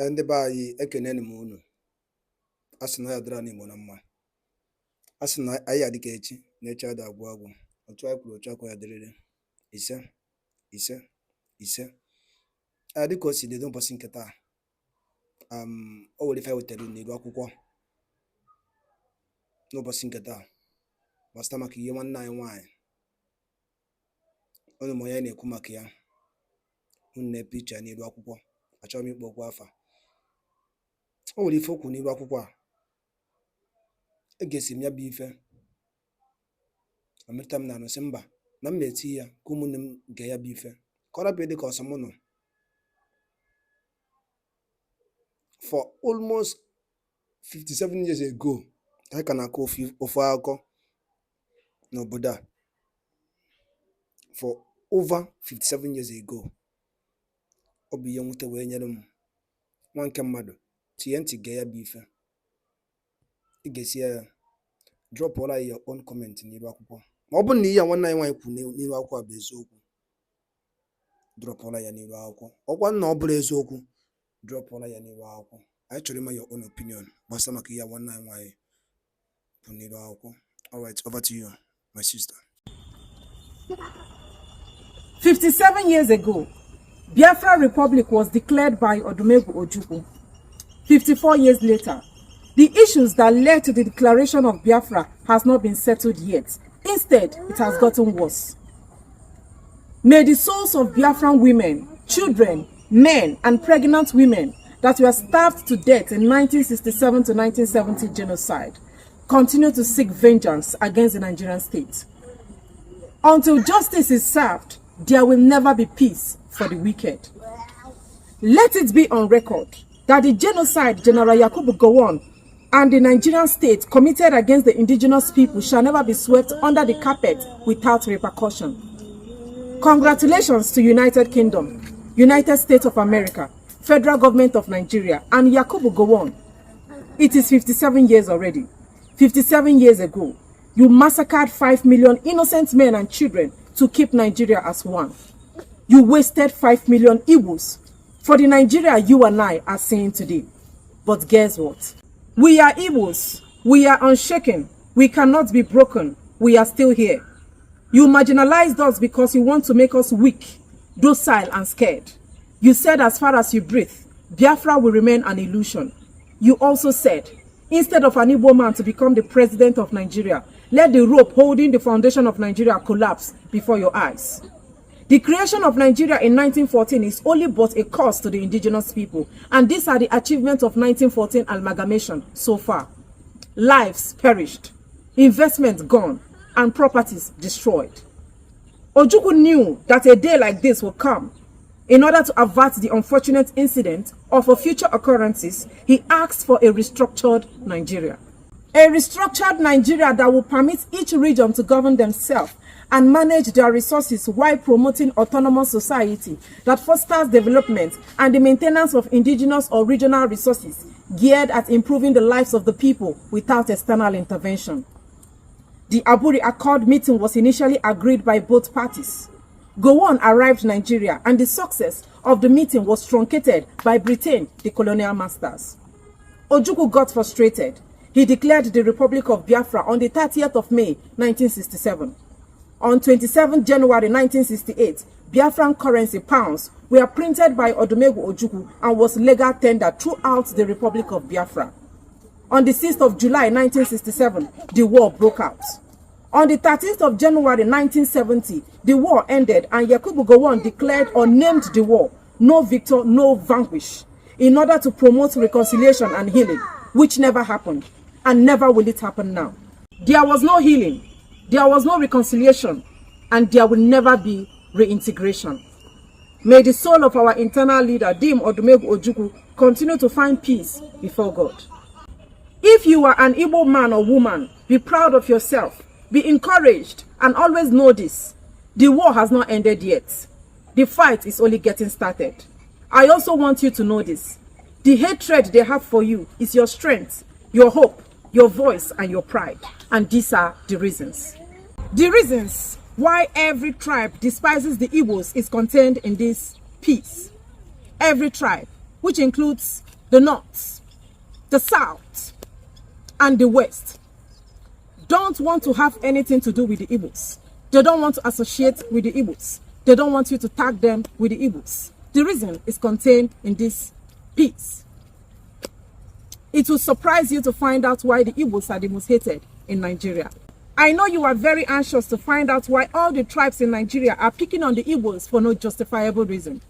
Ndị be anyị ekeneni m unu. Asị na ya dịrị n'Igbo na mma. Asị na anyị adịka echi na-eche ada agwụ agwụ. Otu anyị kwuru otu akwa ya dịrịrị. Ise. Dịka o si dị n'ụbọchị nke taa. O nwere ife wetara n'ilu akwụkwọ n'ụbọchị nke taa gbasara maka ihe nwanne anyị nwaanyị. Onye ma onye na-ekwu maka ya. Unu na-epe iche n'ilu akwụkwọ. Achọrọ m ikpo okwu afa. O nwere ife okwu n'ilu akwụkwọ a. Egesi m ya bụ ife. Amerịta m na sị mba na m eti ya ka ụmụnne m gee ya bụ ife. Ka ọ rapụ dị ka ọsọ mụ nọ. For almost 57 years ago, I can akọ ofu akụkọ n'obodo a. For over 57 years ago. Ọ bụ ihe nwute wee nyere m nwa nke mmadụ tinye ntị gee ya bụ ife. Ị ga-esi ya drop all your own comment n'ilu akwụkwọ. Ma ọ bụrụ na ihe nwanne anyị nwaanyị kwuru n'ilu akwụkwọ a bụ eziokwu, drop all ya n'ilu akwụkwọ. Ọkwa na ọ bụrụ eziokwu, drop all ya n'ilu akwụkwọ. Anyị chọrọ ịma your own opinion gbasara maka ihe nwanne anyị nwaanyị kwuru n'ilu akwụkwọ. All right, over to you, my sister. 57 years ago, Biafra Republic was declared by Odumegwu Ojukwu. 54 years later, the issues that led to the declaration of Biafra has not been settled yet. Instead, it has gotten worse. May the souls of Biafran women, children, men, and pregnant women that were starved to death in 1967 to 1970 genocide continue to seek vengeance against the Nigerian state. Until justice is served, there will never be peace for the wicked. Let it be on record that the genocide General Yakubu Gowon and the Nigerian state committed against the indigenous people shall never be swept under the carpet without repercussion. Congratulations to United Kingdom, United States of America, Federal Government of Nigeria, and Yakubu Gowon. It is 57 years already. 57 years ago, you massacred 5 million innocent men and children to keep Nigeria as one. You wasted 5 million Igbos for the Nigeria you and I are seeing today. But guess what? We are Igbos. We are unshaken. We cannot be broken. We are still here. You marginalized us because you want to make us weak, docile, and scared. You said as far as you breathe, Biafra will remain an illusion. You also said, instead of an Igbo man to become the president of Nigeria, let the rope holding the foundation of Nigeria collapse before your eyes. The creation of Nigeria in 1914 is only but a cost to the indigenous people, and these are the achievements of 1914 amalgamation so far. Lives perished, investments gone, and properties destroyed. Ojukwu knew that a day like this will come. In order to avert the unfortunate incident of future occurrences, he asked for a restructured Nigeria. A restructured Nigeria that will permit each region to govern themselves and manage their resources while promoting autonomous society that fosters development and the maintenance of indigenous or regional resources geared at improving the lives of the people without external intervention. The Aburi Accord meeting was initially agreed by both parties. Gowon arrived in Nigeria, and the success of the meeting was truncated by Britain, the colonial masters. Ojukwu got frustrated. He declared the Republic of Biafra on the 30th of May, 1967. On 27 January 1968, Biafran currency pounds were printed by Odumegwu Ojukwu and was legal tender throughout the Republic of Biafra. On the 6th of July 1967, the war broke out. On the 13th of January 1970, the war ended and Yakubu Gowon declared or named the war "No Victor, No Vanquish" in order to promote reconciliation and healing, which never happened and never will it happen now. There was no healing, there was no reconciliation, and there will never be reintegration. May the soul of our internal leader, Dim Odumegwu Ojukwu, continue to find peace before God. If you are an Igbo man or woman, be proud of yourself. Be encouraged and always know this. The war has not ended yet. The fight is only getting started. I also want you to know this. The hatred they have for you is your strength, your hope, your voice, and your pride. And these are the reasons. The reasons why every tribe despises the Igbos is contained in this piece. Every tribe, which includes the North, the South, and the West don't want to have anything to do with the Igbos. They don't want to associate with the Igbos. They don't want you to tag them with the Igbos. The reason is contained in this piece. It will surprise you to find out why the Igbos are the most hated in Nigeria. I know you are very anxious to find out why all the tribes in Nigeria are picking on the Igbos for no justifiable reason.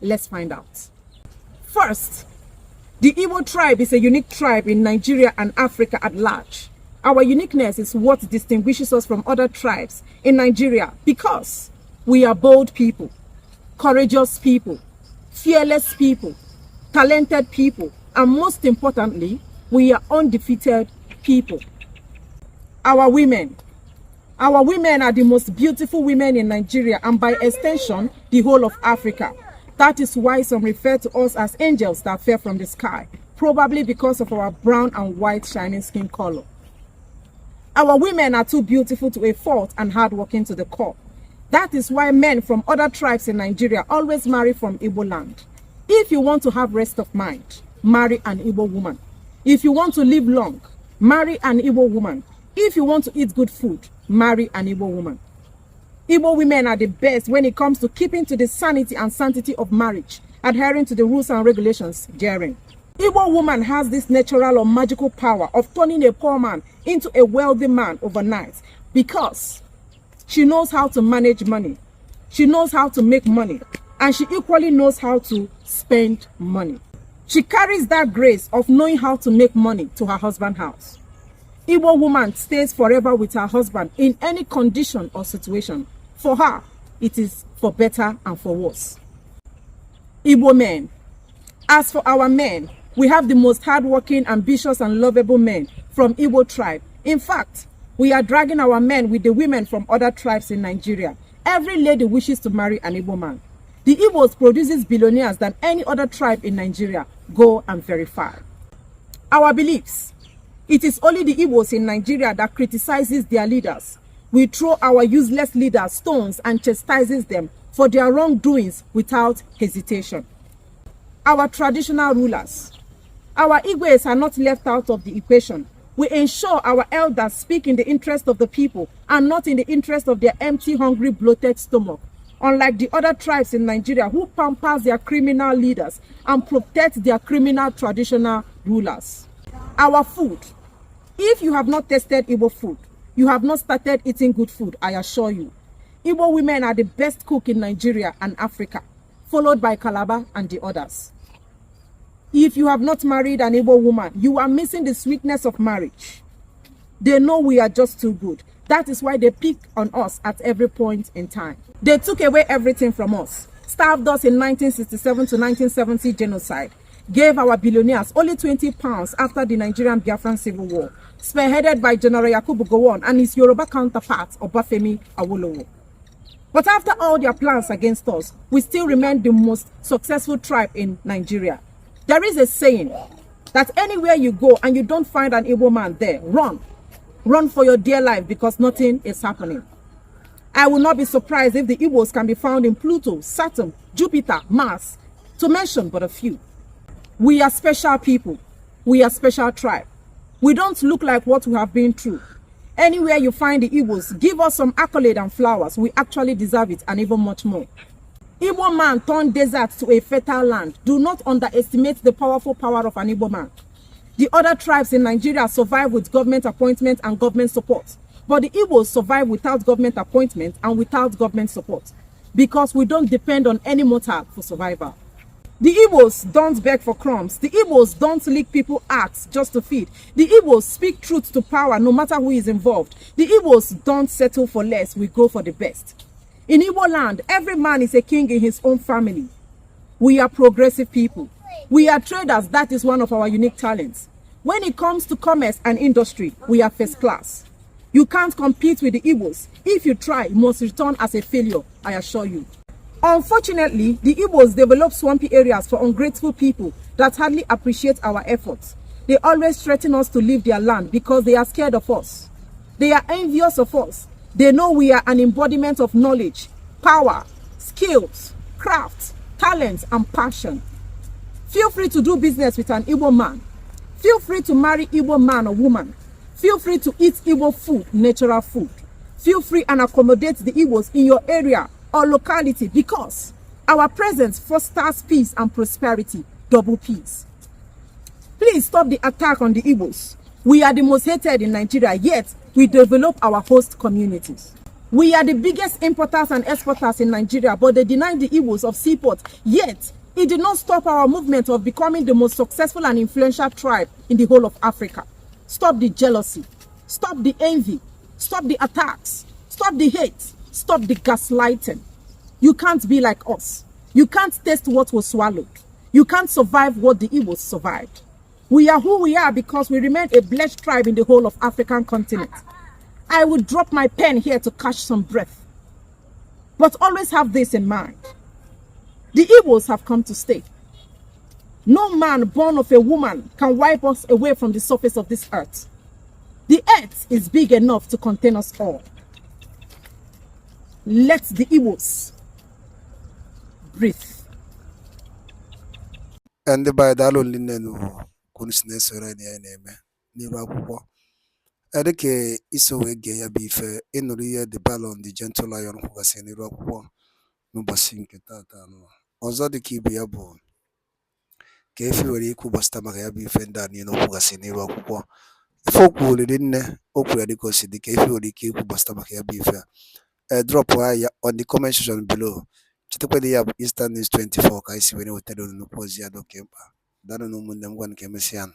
Let's find out. First, the Igbo tribe is a unique tribe in Nigeria and Africa at large. Our uniqueness is what distinguishes us from other tribes in Nigeria because we are bold people, courageous people, fearless people, talented people, and most importantly, we are undefeated people. Our women are the most beautiful women in Nigeria and by extension, the whole of Africa. That is why some refer to us as angels that fell from the sky, probably because of our brown and white shining skin color. Our women are too beautiful to a fault and hardworking to the core. That is why men from other tribes in Nigeria always marry from Igbo land. If you want to have rest of mind, marry an Igbo woman. If you want to live long, marry an Igbo woman. If you want to eat good food, marry an Igbo woman. Igbo women are the best when it comes to keeping to the sanity and sanctity of marriage, adhering to the rules and regulations therein. Igbo woman has this natural or magical power of turning a poor man into a wealthy man overnight because she knows how to manage money, she knows how to make money, and she equally knows how to spend money. She carries that grace of knowing how to make money to her husband's house. Igbo woman stays forever with her husband in any condition or situation. For her, it is for better and for worse. Igbo men. As for our men, we have the most hardworking, ambitious, and lovable men from Igbo tribe. In fact, we are dragging our men with the women from other tribes in Nigeria. Every lady wishes to marry an Igbo man. The Igbos produces billionaires than any other tribe in Nigeria. Go and verify. Our beliefs. It is only the Igbos in Nigeria that criticizes their leaders. We throw our useless leaders stones and chastises them for their wrongdoings without hesitation. Our traditional rulers. Our Igwes are not left out of the equation. We ensure our elders speak in the interest of the people and not in the interest of their empty, hungry, bloated stomach. Unlike the other tribes in Nigeria who pampers their criminal leaders and protect their criminal traditional rulers. Our food. If you have not tasted Igbo food, you have not started eating good food, I assure you. Igbo women are the best cook in Nigeria and Africa, followed by Calabar and the others. If you have not married an Igbo woman, you are missing the sweetness of marriage. They know we are just too good. That is why they pick on us at every point in time. They took away everything from us, starved us in 1967 to 1970 genocide, gave our billionaires only 20 pounds after the Nigerian Biafran Civil War, spearheaded by General Yakubu Gowon and his Yoruba counterpart, Obafemi Awolowo. But after all their plans against us, we still remain the most successful tribe in Nigeria. There is a saying that anywhere you go and you don't find an Igbo man there, run. Run for your dear life because nothing is happening. I will not be surprised if the Igbos can be found in Pluto, Saturn, Jupiter, Mars, to mention but a few. We are special people. We are special tribe. We don't look like what we have been through. Anywhere you find the Igbos, give us some accolade and flowers. We actually deserve it and even much more. Igbo man turned desert to a fertile land. Do not underestimate the powerful power of an Igbo man. The other tribes in Nigeria survive with government appointment and government support. But the Igbos survive without government appointment and without government support. Because we don't depend on any mortal for survival. The Igbos don't beg for crumbs. The Igbos don't lick people acts just to feed. The Igbos speak truth to power no matter who is involved. The Igbos don't settle for less. We go for the best. In Igbo land, every man is a king in his own family. We are progressive people. We are traders. That is one of our unique talents. When it comes to commerce and industry, we are first class. You can't compete with the Igbos. If you try, you must return as a failure, I assure you. Unfortunately, the Igbos develop swampy areas for ungrateful people that hardly appreciate our efforts. They always threaten us to leave their land because they are scared of us. They are envious of us. They know we are an embodiment of knowledge, power, skills, craft, talent, and passion. Feel free to do business with an Igbo man. Feel free to marry Igbo man or woman. Feel free to eat Igbo food, natural food. Feel free and accommodate the Igbos in your area or locality because our presence fosters peace and prosperity, double peace. Please stop the attack on the Igbos. We are the most hated in Nigeria, yet we develop our host communities. We are the biggest importers and exporters in Nigeria, but they deny the Igbos of seaport, yet it did not stop our movement of becoming the most successful and influential tribe in the whole of Africa. Stop the jealousy. Stop the envy. Stop the attacks. Stop the hate. Stop the gaslighting. You can't be like us. You can't taste what was swallowed. You can't survive what the Igbos survived. We are who we are because we remain a blessed tribe in the whole of African continent. I would drop my pen here to catch some breath. But always have this in mind. The Igbos have come to stay. No man born of a woman can wipe us away from the surface of this earth. The earth is big enough to contain us all. Let the Igbos breathe. And the by Dalo Linenu, Kunisnes Neme, Nirapo. Edeke Isowe Gaya Bife, Enoria the Ballon, the gentle lion who was in Irapo, Nubasin Ketano. Ozo the Kibiabo. Kefi wari kubasta magaya bife ndani no kugasini Irapo. Folk didn't operate because the kefi wari kubasta magaya bife. Drop wire on the comment section below. Chitopedi ya Eastern News 24 kaisi wene wotado no pause ya dokempa. Dano no mundem gwan kemesian.